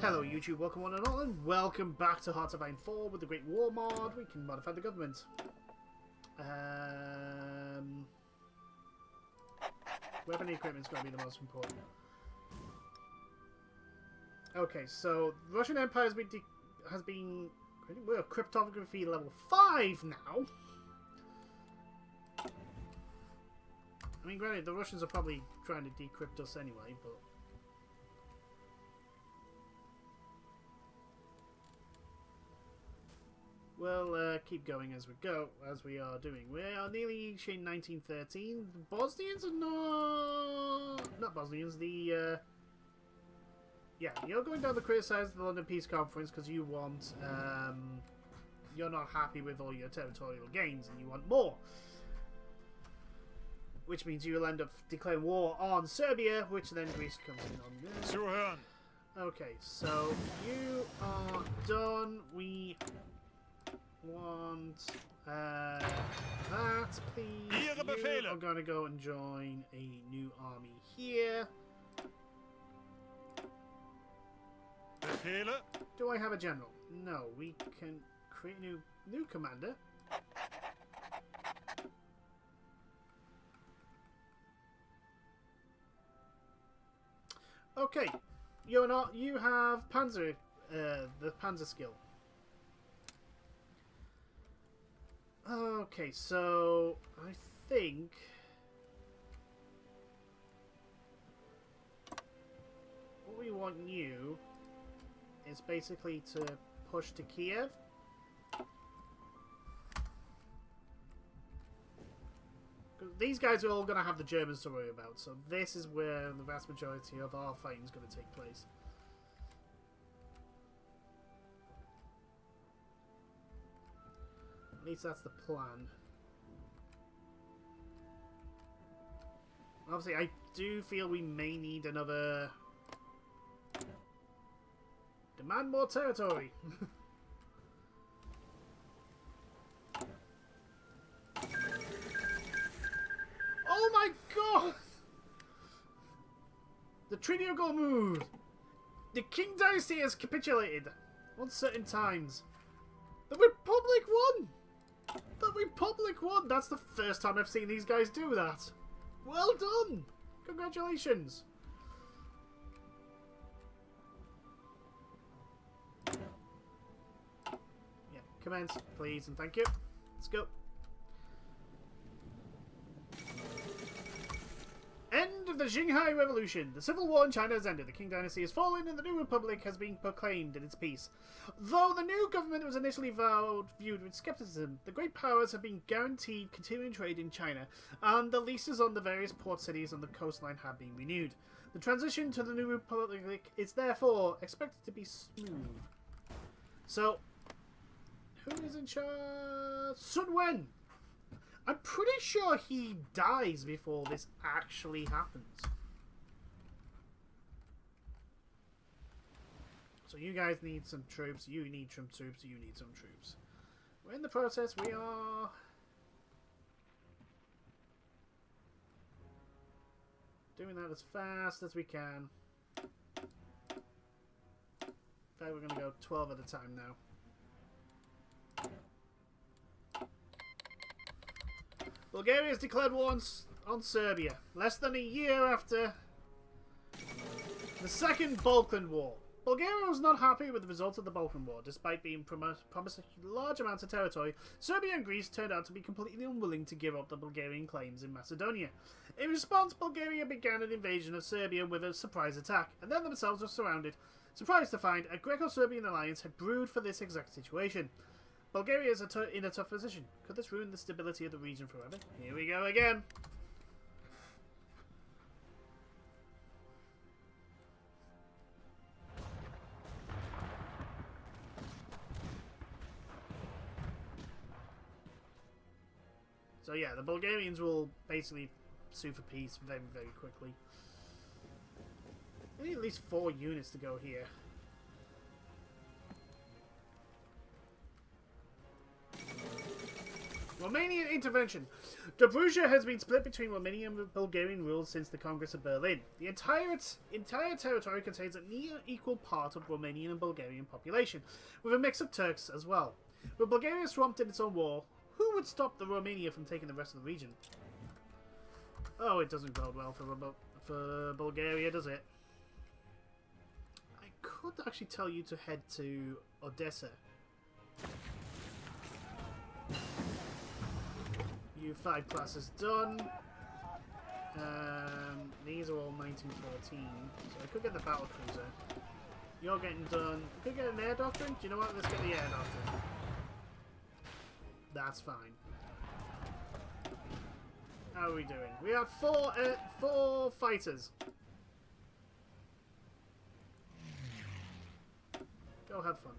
Hello YouTube, welcome one and all, and welcome back to Hearts of Iron 4 with the Great War mod. We can modify the government. Weapon equipment is going to be the most important. Okay, so the Russian Empire has been we're cryptography level 5 now. I mean, granted, the Russians are probably trying to decrypt us anyway, but we'll keep going as we go, as we are doing. We are nearly in 1913. The Bosnians are not Bosnians. Yeah, you're going down to criticise the London Peace Conference because you want, you're not happy with all your territorial gains and you want more. Which means you'll end up declaring war on Serbia, which then Greece comes in on. Zuhören. Okay, so you are done. We want that, please. You are going to go and join a new army here. Befehle. Do I have a general? No, we can create a new commander. Okay, you have Panzer, the Panzer skill. Okay, so I think what we want you is basically to push to Kiev. These guys are all going to have the Germans to worry about, so this is where the vast majority of our fighting is going to take place. At least that's the plan. Obviously, I do feel we may need another... Demand more territory! Oh my god! The Treaty of Gormuz! The Qing Dynasty has capitulated on certain times. The Republic won! The Republic won! That's the first time I've seen these guys do that. Well done! Congratulations! Yeah, commence, please, and thank you. Let's go. End of the Xinhai Revolution. The civil war in China has ended. The Qing Dynasty has fallen and the new republic has been proclaimed in its peace. Though the new government was initially viewed with skepticism, the great powers have been guaranteed continuing trade in China, and the leases on the various port cities on the coastline have been renewed. The transition to the new republic is therefore expected to be smooth. So, who is in charge? Sun Wen! I'm pretty sure he dies before this actually happens. So you guys need some troops, you need some troops, you need some troops. We're in the process, we are... doing that as fast as we can. In fact, we're going to go 12 at a time now. Bulgaria has declared war on Serbia, less than a year after the Second Balkan War. Bulgaria was not happy with the result of the Balkan War. Despite being promised large amounts of territory, Serbia and Greece turned out to be completely unwilling to give up the Bulgarian claims in Macedonia. In response, Bulgaria began an invasion of Serbia with a surprise attack, and then themselves were surrounded, surprised to find a Greco-Serbian alliance had brewed for this exact situation. Bulgaria is in a tough position. Could this ruin the stability of the region forever? Here we go again. So yeah, the Bulgarians will basically sue for peace very, very quickly. We need at least 4 units to go here. Romanian intervention. Dobruja has been split between Romanian and Bulgarian rule since the Congress of Berlin. The entire territory contains a near equal part of Romanian and Bulgarian population, with a mix of Turks as well. With Bulgaria swamped in its own war, who would stop the Romania from taking the rest of the region? Oh, it doesn't bode well for Bulgaria, does it? I could actually tell you to head to Odessa. U5 class is done. These are all 1914, so I could get the battle cruiser. You're getting done. I could get an air doctrine. Do you know what? Let's get the air doctrine. That's fine. How are we doing? We have four fighters. Go have fun.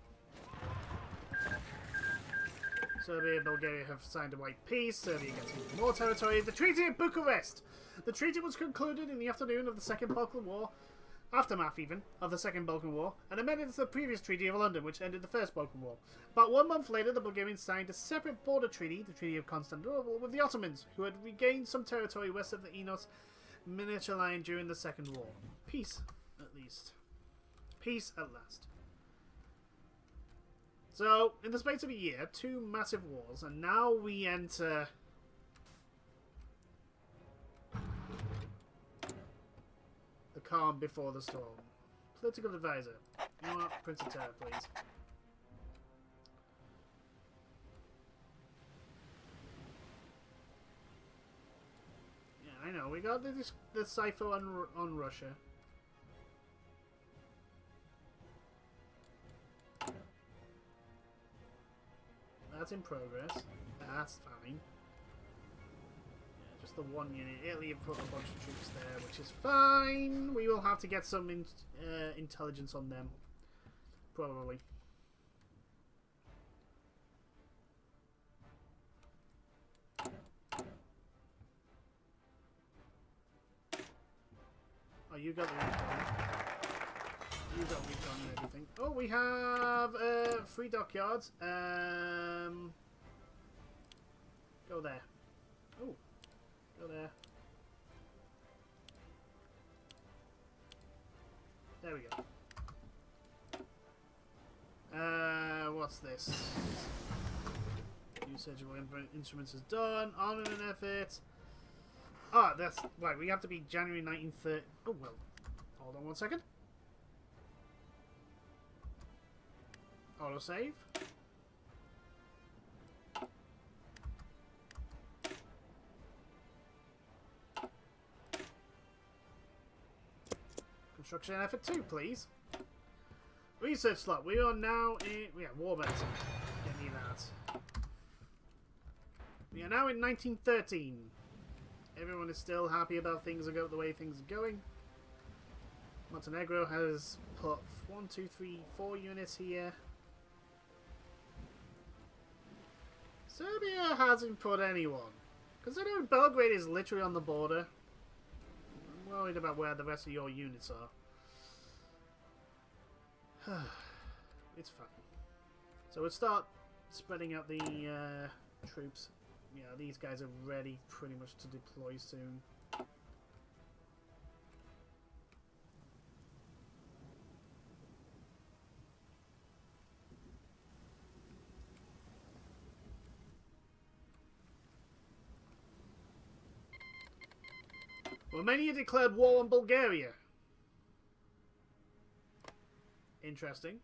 Serbia and Bulgaria have signed a white peace. Serbia gets even more territory. The Treaty of Bucharest. The treaty was concluded in the afternoon of the Second Balkan War, aftermath even, of the Second Balkan War, and amended to the previous Treaty of London, which ended the First Balkan War. About 1 month later, the Bulgarians signed a separate border treaty, the Treaty of Constantinople, with the Ottomans, who had regained some territory west of the Enos miniature line during the Second War. Peace, at least. Peace at last. So, in the space of a year, 2 massive wars, and now we enter the calm before the storm. Political advisor. You know what? Prince of Terror, please. Yeah, I know. We got the cipher on Russia. That's in progress. That's fine. Yeah, just the one unit. Italy have put a bunch of troops there, which is fine. We will have to get some intelligence on them. Probably. Oh, you got the recon. You got recon and everything. Oh, we have 3 dockyards. Go there. Oh, go there. There we go. What's this? Usage of instruments is done. Armament effort. Ah, that's right. We have to be January 1930. Oh well. Hold on 1 second. Autosave. Construction effort 2, please. Research slot. We are now in... Yeah, war medicine. Give me that. We are now in 1913. Everyone is still happy about things and the way things are going. Montenegro has put 1, 2, 3, 4 units here. Serbia hasn't put anyone. Considering Belgrade is literally on the border, I'm worried about where the rest of your units are. It's fine. So we'll start spreading out the troops. Yeah, these guys are ready pretty much to deploy soon. Romania declared war on Bulgaria. Interesting.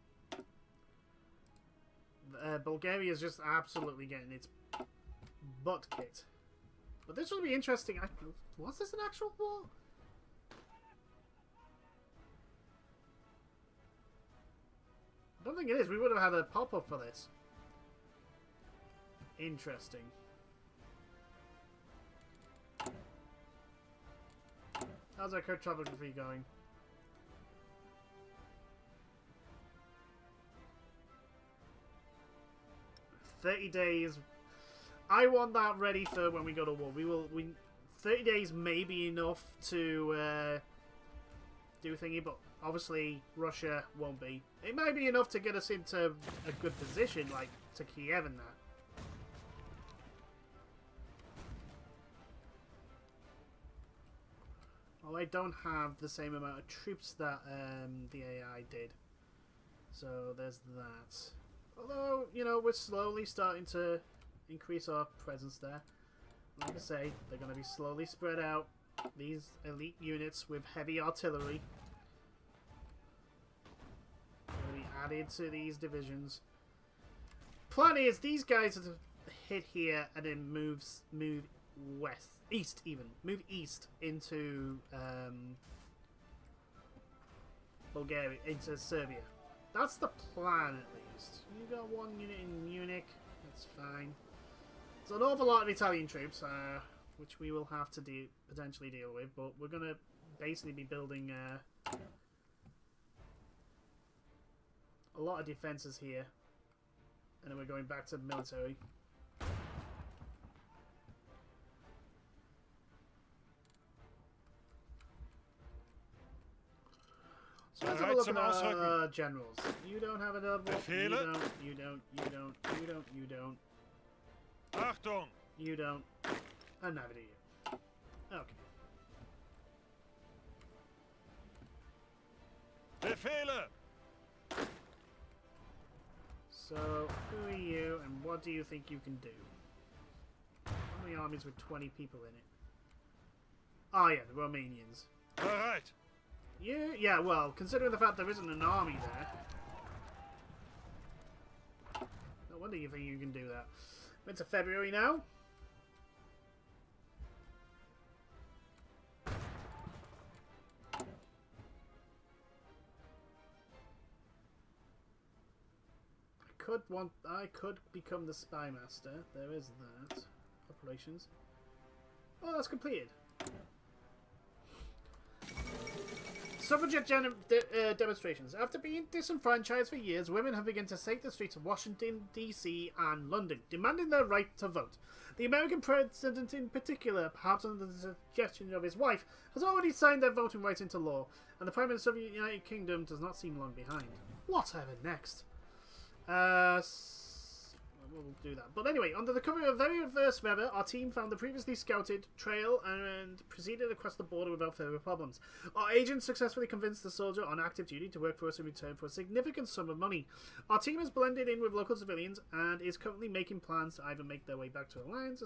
Bulgaria is just absolutely getting its butt kicked. But this will be interesting. Was this an actual war? I don't think it is. We would have had a pop-up for this. Interesting. How's our cartography going? "30 days. I want that ready for when we go to war. 30 days may be enough to do thingy, but obviously Russia won't be. It might be enough to get us into a good position, like to Kiev and that. Oh, I don't have the same amount of troops that the AI did. So there's that. Although, you know, we're slowly starting to increase our presence there. Like I say, they're going to be slowly spread out. These elite units with heavy artillery will be added to these divisions. Plan is these guys are to hit here and then move east into Bulgaria, into Serbia. That's the plan, at least. You got one unit in Munich. That's fine. There's an awful lot of Italian troops, which we will have to potentially deal with. But we're going to basically be building a lot of defences here. And then we're going back to military. So let's have a look at our generals. You don't have another one. You don't. Achtung! You don't. And neither do you. Okay. Befehle! So, who are you and what do you think you can do? How many armies with 20 people in it? Oh yeah, the Romanians. Alright! Yeah, well, considering the fact there isn't an army there. No wonder you think you can do that. It's February now. I could become the spy master. There is that. Operations. Oh, that's completed. Suffragette demonstrations. After being disenfranchised for years, women have begun to take the streets of Washington, D.C. and London, demanding their right to vote. The American president in particular, perhaps under the suggestion of his wife, has already signed their voting rights into law, and the Prime Minister of the United Kingdom does not seem long behind. Whatever next? We'll do that. But anyway, under the cover of very adverse weather, our team found the previously scouted trail and proceeded across the border without further problems. Our agent successfully convinced the soldier on active duty to work for us in return for a significant sum of money. Our team has blended in with local civilians and is currently making plans to either make their way back to Alliance.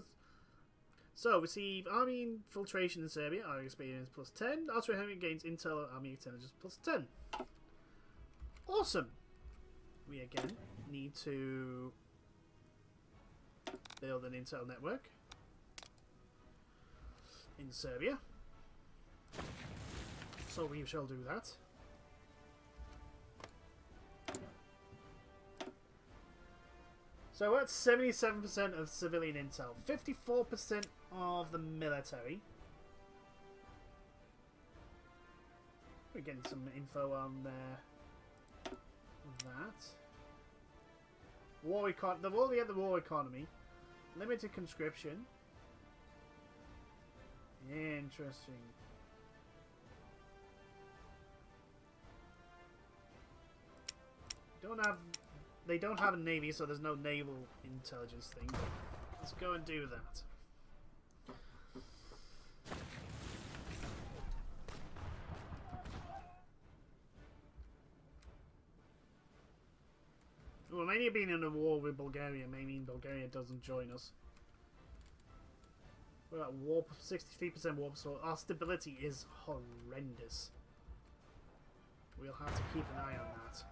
So, receive army infiltration in Serbia, our experience plus 10. Austria Hungary gains intel army intelligence plus 10. Awesome! We again need to build an intel network in Serbia. So we shall do that. So we're at 77% of civilian intel, 54% of the military. We're getting some info on that. The war economy. Limited conscription. Interesting. They don't have a navy, so there's no naval intelligence thing. But let's go and do that. Romania being in a war with Bulgaria may mean Bulgaria doesn't join us. We're at war, 63% war, so our stability is horrendous. We'll have to keep an eye on that.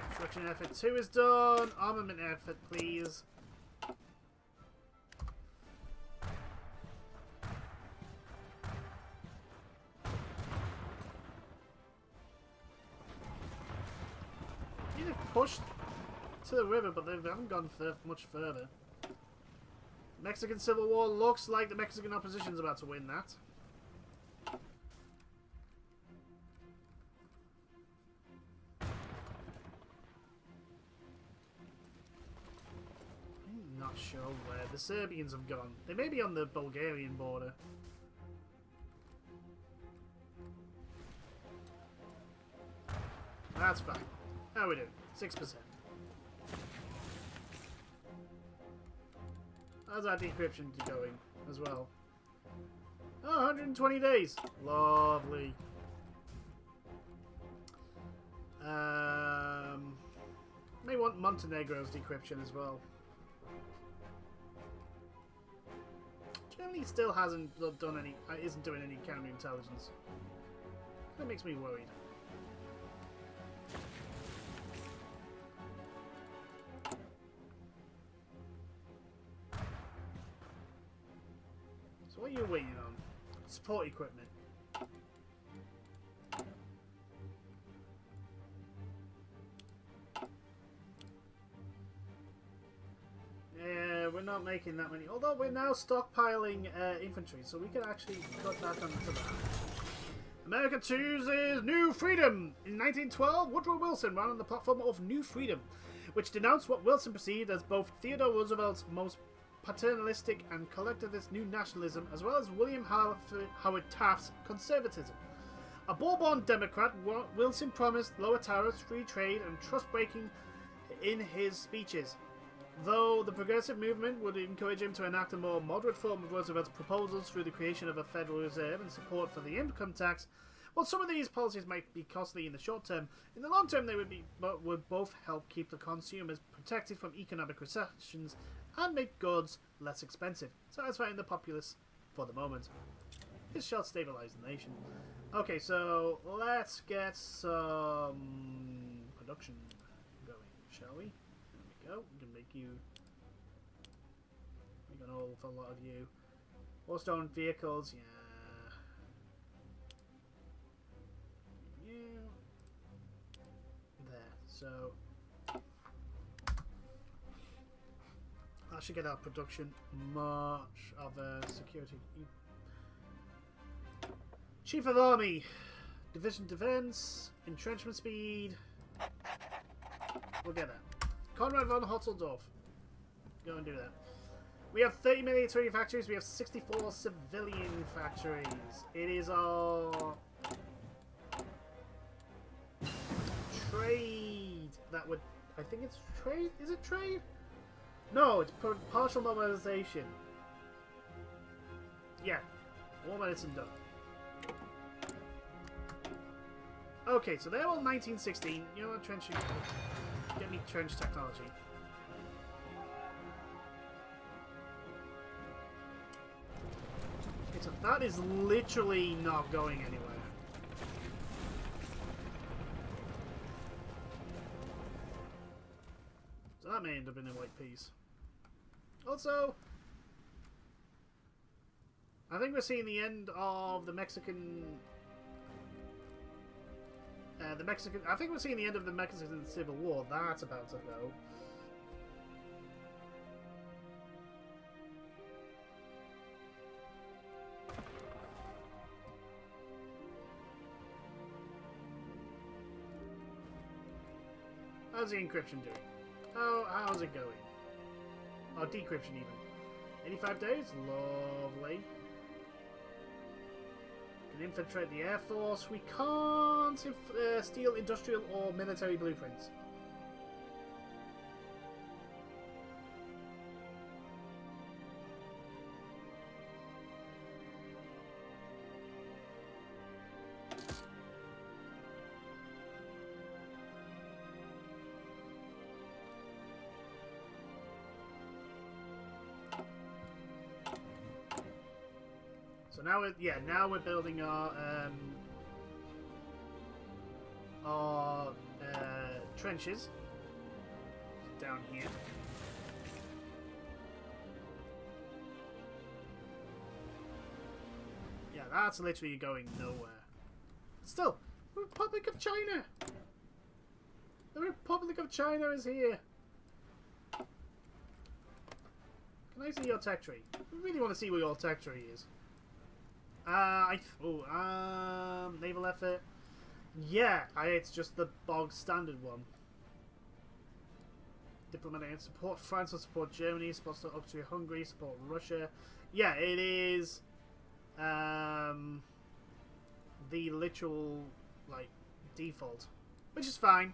Construction effort 2 is done. Armament effort, please. Pushed to the river, but they haven't gone much further. Mexican Civil War looks like the Mexican opposition's about to win that. I'm not sure where the Serbians have gone. They may be on the Bulgarian border. That's fine. How are we doing? 6%. How's our decryption going as well? Oh, 120 days. Lovely. May want Montenegro's decryption as well. Germany still hasn't done any, isn't doing any counterintelligence. That makes me worried. So what are you waiting on? Support equipment. Yeah, we're not making that many. Although we're now stockpiling infantry, so we can actually cut that onto that. America chooses New Freedom! In 1912, Woodrow Wilson ran on the platform of New Freedom, which denounced what Wilson perceived as both Theodore Roosevelt's most paternalistic and collectivist new nationalism, as well as William Howard Taft's conservatism. A Bourbon Democrat, Wilson promised lower tariffs, free trade, and trust-breaking in his speeches. Though the progressive movement would encourage him to enact a more moderate form of Roosevelt's proposals through the creation of a Federal Reserve and support for the income tax, while some of these policies might be costly in the short term, in the long term they would both help keep the consumers protected from economic recessions and make goods less expensive, satisfying the populace for the moment. This shall stabilize the nation. Okay, so let's get some production going, shall we? There we go. We can make you. Make an awful lot of you. Horse-drawn vehicles, yeah. You. There. So that should get our production much of a security. Chief of Army, Division Defense, Entrenchment Speed. We'll get that. Conrad von Hotzeldorf. Go and do that. We have 30 military factories. We have 64 civilian factories. It is our trade that would. I think it's trade. Is it trade? No, it's partial mobilization. Yeah, war medicine done. Okay, so they're all 1916. You know what, trenching? Get me trench technology. Okay, so that is literally not going anywhere. So that may end up in a white piece. Also, I think we're seeing the end of the Mexican. I think we're seeing the end of the Mexican Civil War. That's about to go. How's the encryption doing? How's it going? Oh, decryption even. 85 days? Lovely. Can infiltrate the Air Force. We can't steal industrial or military blueprints. So now we're building our trenches down here. Yeah, that's literally going nowhere. Still, Republic of China. The Republic of China is here. Can I see your tech tree? I really want to see where your tech tree is. Naval effort. Yeah, it's just the bog standard one. Diplomatic support France will support Germany, support Austria Hungary, support Russia. Yeah, it is the literal default, which is fine.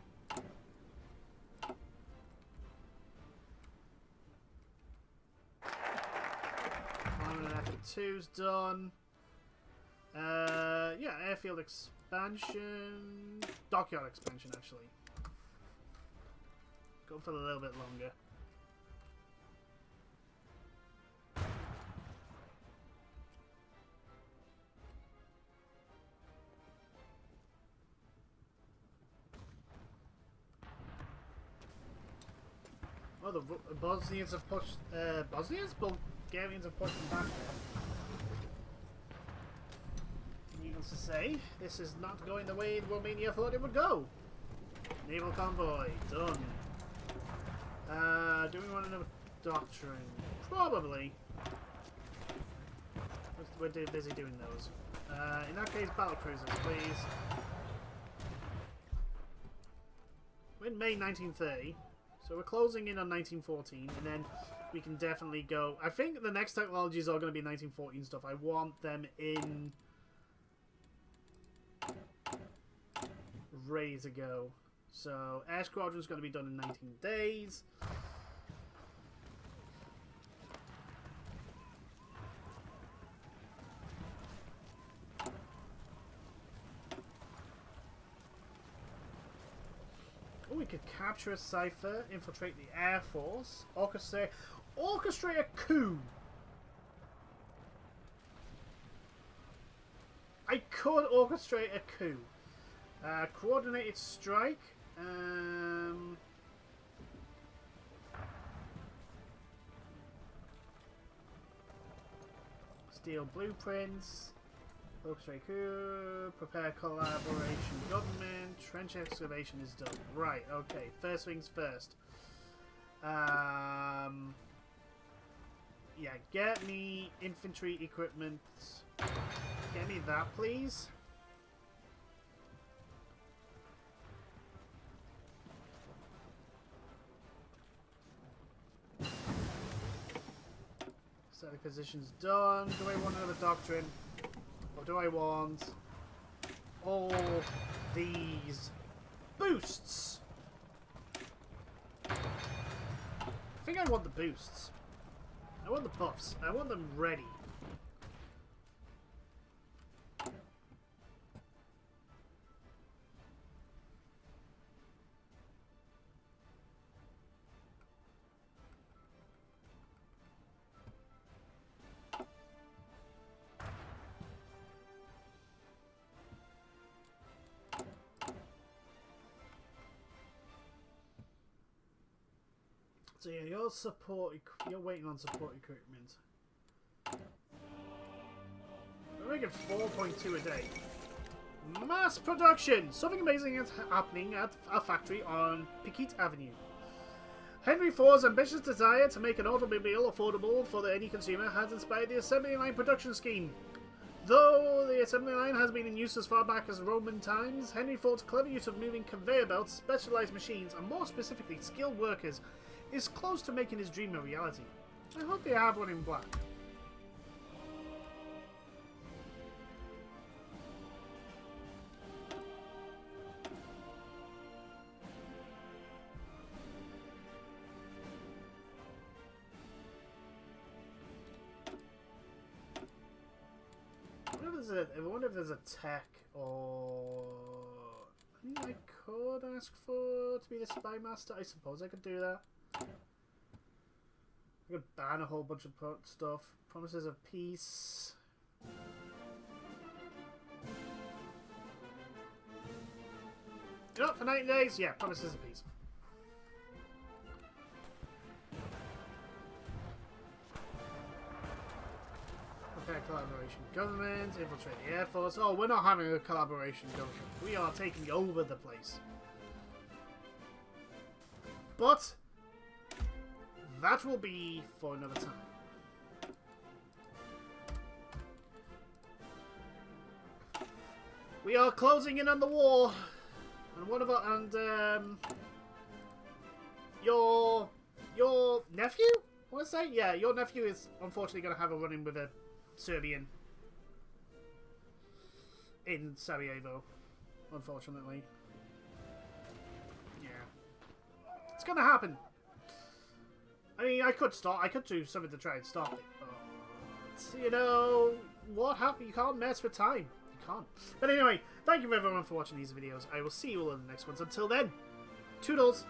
Effort 2's done. Yeah, airfield expansion, dockyard expansion actually. Go for a little bit longer. Oh, the Bosnians have pushed. Bulgarians have pushed them back there. Needless to say, this is not going the way Romania thought it would go. Naval convoy done. Do we want another doctrine? Probably. We're too busy doing those. In that case, battle cruisers, please. We're in May 1930. So we're closing in on 1914, and then we can definitely go... I think the next technologies are going to be 1914 stuff. I want them in... ready to go. So Air Squadron's going to be done in 19 days. We could capture a cipher, infiltrate the Air Force, orchestrate a coup. I could orchestrate a coup. Coordinated strike. Steal blueprints. Orchestrate coup. Prepare collaboration government. Trench excavation is done. Right, okay. First things first. Yeah, get me infantry equipment. Get me that, please. Set the positions done. Do I want another doctrine? Or do I want all these boosts? I think I want the boosts. I want the buffs. I want them ready. So yeah, you're waiting on support equipment. We're making 4.2 a day. Mass production! Something amazing is happening at a factory on Piquet Avenue. Henry Ford's ambitious desire to make an automobile affordable for any consumer has inspired the assembly line production scheme. Though the assembly line has been in use as far back as Roman times, Henry Ford's clever use of moving conveyor belts, specialized machines, and more specifically skilled workers is close to making his dream a reality. I hope they have one in black. I wonder if there's a tech or... I could ask for to be the spy master. I suppose I could do that. I could ban a whole bunch of stuff. Promises of peace. You know what, for 90 days? Yeah, promises of peace. Prepare collaboration government, infiltrate the Air Force. Oh, we're not having a collaboration government. We are taking over the place. But that will be for another time. We are closing in on the war, and one of our your nephew. I want to say, yeah, your nephew is unfortunately going to have a run-in with a Serbian in Sarajevo. Unfortunately, yeah, it's going to happen. I mean, I could do something to try and stop it, but you know, what happened? You can't mess with time. You can't. But anyway, thank you everyone for watching these videos. I will see you all in the next ones. Until then, toodles!